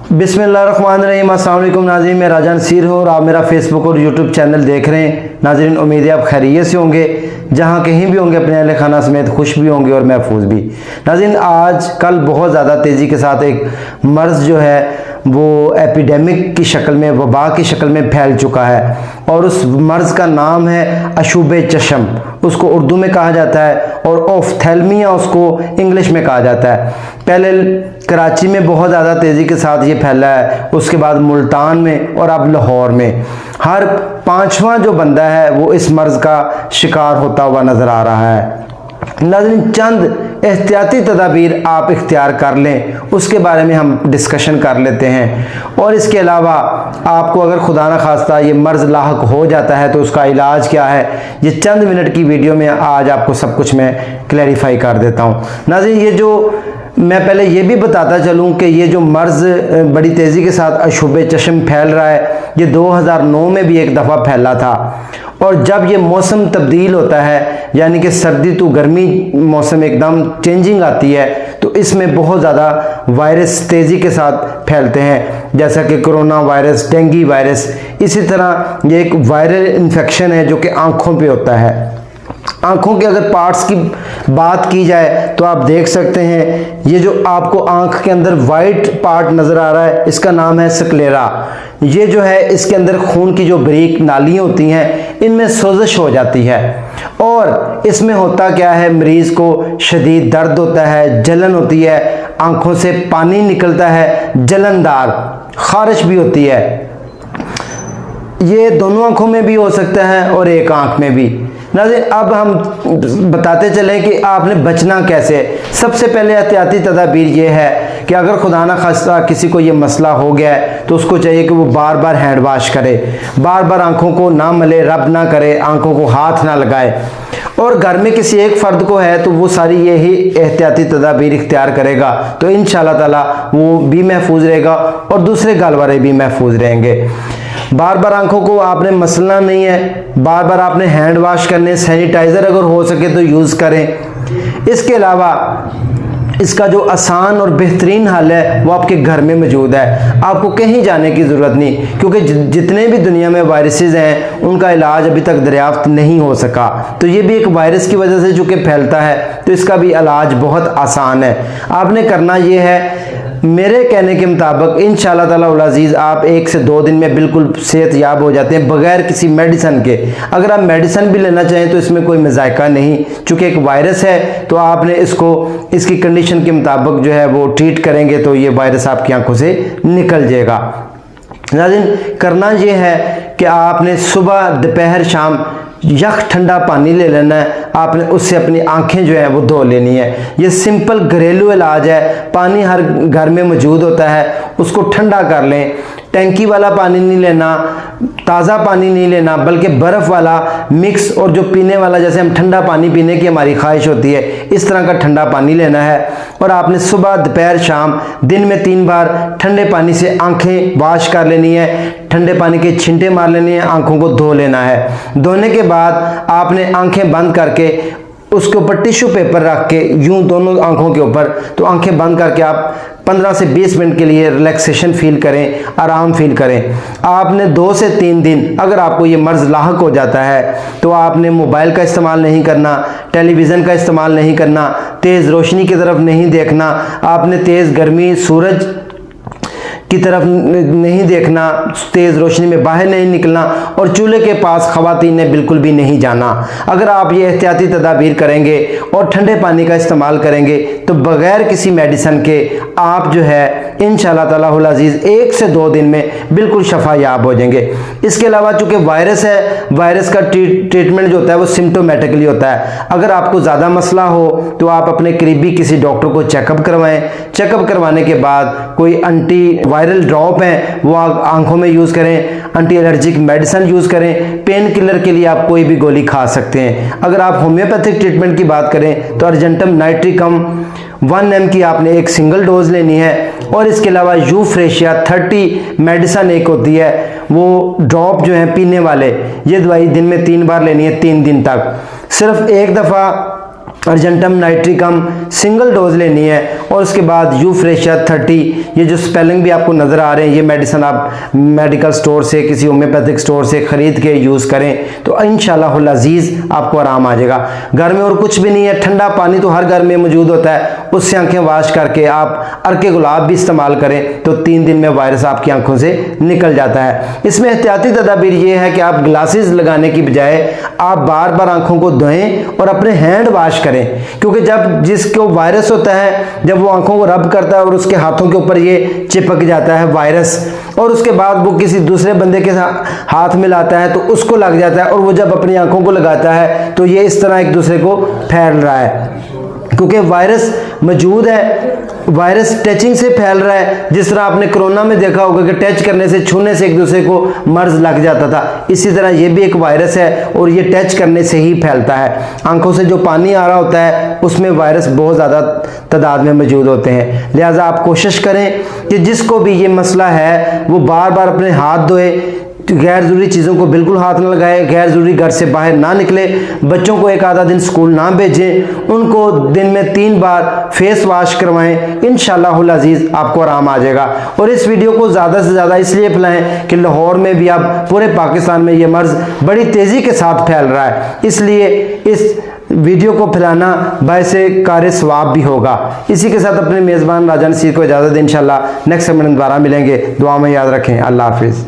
बिस्मिल्लाहिर्रहमानिर्रहीम। अस्सलाम वालेकुम नाज़रीन, मैं राजा नसीर हूँ और आप मेरा फेसबुक और यूट्यूब चैनल देख रहे हैं। नाज़रीन, उम्मीद है आप खैरियत से होंगे, जहाँ कहीं भी होंगे अपने अहले खाना समेत खुश भी होंगे और महफूज भी। नाज़रीन, आज कल बहुत ज़्यादा तेज़ी के साथ एक मर्ज़ जो है वो एपिडेमिक की शक्ल में, वबा की शक्ल में फैल चुका है और उस मर्ज़ का नाम है अशूबे चशम। उसको उर्दू में कहा जाता है और ऑफ्थेल्मिया उसको इंग्लिश में कहा जाता है। पहले कराची में बहुत ज़्यादा तेज़ी के साथ ये फैला है, उसके बाद मुल्तान में और अब लाहौर में। हर पांचवां जो बंदा है वो इस मर्ज़ का शिकार होता हुआ नज़र आ रहा है। नाज़रीन, चंद एहतियाती तदाबीर आप इख्तियार कर लें, उसके बारे में हम डिस्कशन कर लेते हैं। और इसके अलावा आपको अगर खुदा न खास्ता ये मर्ज़ लाहक हो जाता है तो उसका इलाज क्या है, ये चंद मिनट की वीडियो में आज आपको सब कुछ मैं क्लैरिफाई कर देता हूँ। नाज़रीन, ये जो मैं पहले ये भी बताता चलूँ कि ये जो मर्ज़ बड़ी तेज़ी के साथ अशुबे चश्म फैल रहा है, ये 2009 में भी एक दफ़ा फैला था। और जब ये मौसम तब्दील होता है, यानी कि सर्दी तो गर्मी मौसम एकदम चेंजिंग आती है, तो इसमें बहुत ज़्यादा वायरस तेज़ी के साथ फैलते हैं, जैसा कि कोरोना वायरस, डेंगू वायरस। इसी तरह ये एक वायरल इन्फेक्शन है जो कि आँखों पे होता है। आँखों के अगर पार्ट्स की बात की जाए तो आप देख सकते हैं, ये जो आपको आँख के अंदर वाइट पार्ट नज़र आ रहा है, इसका नाम है स्क्लेरा। ये जो है, इसके अंदर खून की जो बारीक नालियाँ होती हैं, इनमें सोजिश हो जाती है। और इसमें होता क्या है, मरीज़ को शदीद दर्द होता है, जलन होती है, आँखों से पानी निकलता है, जलनदार खारिश भी होती है। ये दोनों आँखों में भी हो सकता है और एक आँख में भी। नाज़रीन, अब हम बताते चलें कि आपने बचना कैसे। सबसे पहले एहतियाती तदाबीर ये है कि अगर खुदा न खास्ता किसी को ये मसला हो गया है तो उसको चाहिए कि वो बार बार हैंड वाश करे, बार बार आंखों को ना मले, रब ना करे, आंखों को हाथ ना लगाए। और घर में किसी एक फ़र्द को है तो वो सारी यही एहतियाती तदाबीर इख्तियार करेगा तो इंशाअल्लाह ताला वो भी महफूज रहेगा और दूसरे घर वाले भी महफूज रहेंगे। बार बार आंखों को आपने मसलना नहीं है, बार बार आपने हैंड वाश करने, सैनिटाइज़र अगर हो सके तो यूज़ करें। इसके अलावा इसका जो आसान और बेहतरीन हल है वो आपके घर में मौजूद है। आपको कहीं जाने की ज़रूरत नहीं, क्योंकि जितने भी दुनिया में वायरसेस हैं उनका इलाज अभी तक दरियाफ्त नहीं हो सका। तो ये भी एक वायरस की वजह से चूँकि फैलता है तो इसका भी इलाज बहुत आसान है। आपने करना ये है, मेरे कहने के मुताबिक इंशाअल्लाह ताला उल अज़ीज़ आप 1 से 2 दिन में बिल्कुल सेहतयाब हो जाते हैं बग़ैर किसी मेडिसिन के। अगर आप मेडिसिन भी लेना चाहें तो इसमें कोई मज़ायका नहीं, चूँकि एक वायरस है तो आपने इसको इसकी कंडीशन के मुताबिक जो है वो ट्रीट करेंगे तो ये वायरस आपकी आंखों से निकल जाएगा। नाज़रीन, करना ये है कि आपने सुबह, दोपहर, शाम यख ठंडा पानी ले लेना है, आपने उससे अपनी आंखें जो है वो धो लेनी है। ये सिंपल घरेलू इलाज है, पानी हर घर में मौजूद होता है, उसको ठंडा कर लें। टैंकी वाला पानी नहीं लेना, ताज़ा पानी नहीं लेना, बल्कि बर्फ़ वाला मिक्स और जो पीने वाला, जैसे हम ठंडा पानी पीने की हमारी ख्वाहिश होती है, इस तरह का ठंडा पानी लेना है। और आपने सुबह, दोपहर, शाम दिन में 3 बार ठंडे पानी से आंखें वॉश कर लेनी है, ठंडे पानी के छींटे मार लेनी है, आंखों को धो लेना है। धोने के बाद आपने आंखें बंद करके उसके ऊपर टिश्यू पेपर रख के यूं दोनों आंखों के ऊपर, तो आंखें बंद करके आप 15 से 20 मिनट के लिए रिलैक्सेशन फील करें, आराम फील करें। आपने 2 से 3 दिन, अगर आपको ये मर्ज़ लाहक हो जाता है तो आपने मोबाइल का इस्तेमाल नहीं करना, टेलीविज़न का इस्तेमाल नहीं करना, तेज़ रोशनी की तरफ नहीं देखना, आपने तेज़ गर्मी सूरज की तरफ नहीं देखना, तेज़ रोशनी में बाहर नहीं निकलना और चूल्हे के पास ख़वातीन ने बिल्कुल भी नहीं जाना। अगर आप ये एहतियाती तदाबीर करेंगे और ठंडे पानी का इस्तेमाल करेंगे तो बग़ैर किसी मेडिसिन के आप जो है इंशाअल्लाह ताला उल अज़ीज़ 1 से 2 दिन में बिल्कुल शफायाब हो जाएंगे। इसके अलावा चूँकि वायरस है, वायरस का ट्रीटमेंट जो होता है वो सिम्टोमेटिकली होता है। अगर आपको ज़्यादा मसला हो तो आप अपने करीबी किसी डॉक्टर को चेकअप करवाएं। चेकअप करवाने के बाद कोई एंटी वायरल ड्रॉप है वो आंखों में यूज़ करें, एंटी एलर्जिक मेडिसिन यूज़ करें। पेन किलर के लिए आप कोई भी गोली खा सकते हैं। अगर आप होम्योपैथिक ट्रीटमेंट की बात करें तो अर्जेंटम नाइट्रिकम 1 mg की आपने एक सिंगल डोज लेनी है। और इसके अलावा यूफ्रेशिया 30 मेडिसिन एक होती है, वो ड्रॉप जो है पीने वाले, ये दवाई दिन में 3 बार लेनी है 3 दिन तक। सिर्फ एक दफ़ा अर्जेंटम नाइट्रिकम सिंगल डोज लेनी है, और उसके बाद यूफ्रेशिया 30, ये जो स्पेलिंग भी आपको नज़र आ रहे हैं, ये मेडिसिन आप मेडिकल स्टोर से, किसी होम्योपैथिक स्टोर से ख़रीद के यूज़ करें तो इंशाअल्लाह अज़ीज़ आपको आराम आ जाएगा। घर में और कुछ भी नहीं है, ठंडा पानी तो हर घर में मौजूद होता है, उससे आंखें वाश करके आप अर्के गुलाब भी इस्तेमाल करें तो 3 दिन में वायरस आपकी आंखों से निकल जाता है। इसमें एहतियाती तदाबीर ये है कि आप ग्लासेस लगाने की बजाय आप बार बार आंखों को धोएं और अपने हैंड वाश करें, क्योंकि जब जिसको वायरस होता है, जब वो आंखों को रब करता है और उसके हाथों के ऊपर ये चिपक जाता है वायरस, और उसके बाद वो किसी दूसरे बंदे के हाथ में लाता है तो उसको लग जाता है, और वो जब अपनी आंखों को लगाता है तो ये इस तरह एक दूसरे को फैल रहा है, क्योंकि वायरस मौजूद है, वायरस टचिंग से फैल रहा है। जिस तरह आपने कोरोना में देखा होगा कि टच करने से, छूने से एक दूसरे को मर्ज लग जाता था, इसी तरह ये भी एक वायरस है और ये टच करने से ही फैलता है। आंखों से जो पानी आ रहा होता है उसमें वायरस बहुत ज़्यादा तादाद में मौजूद होते हैं। लिहाजा आप कोशिश करें कि जिसको भी ये मसला है वो बार बार अपने हाथ धोए, गैर ज़रूरी चीज़ों को बिल्कुल हाथ न लगाए, गैर ज़रूरी घर से बाहर ना निकले, बच्चों को एक आधा दिन स्कूल ना भेजें, उनको दिन में 3 बार फेस वॉश करवाएं, इंशाअल्लाह अज़ीज़ आपको आराम आ जाएगा। और इस वीडियो को ज़्यादा से ज़्यादा इसलिए फैलाएं कि लाहौर में भी अब पूरे पाकिस्तान में ये मर्ज़ बड़ी तेज़ी के साथ फैल रहा है, इसलिए इस वीडियो को फैलाना बायसे कार सवाब भी होगा। इसी के साथ अपने मेज़बान राजा नसीर को इजाज़त दें। इंशाअल्लाह नेक्स्ट समय दोबारा मिलेंगे। दुआ में याद रखें। अल्लाह हाफिज़।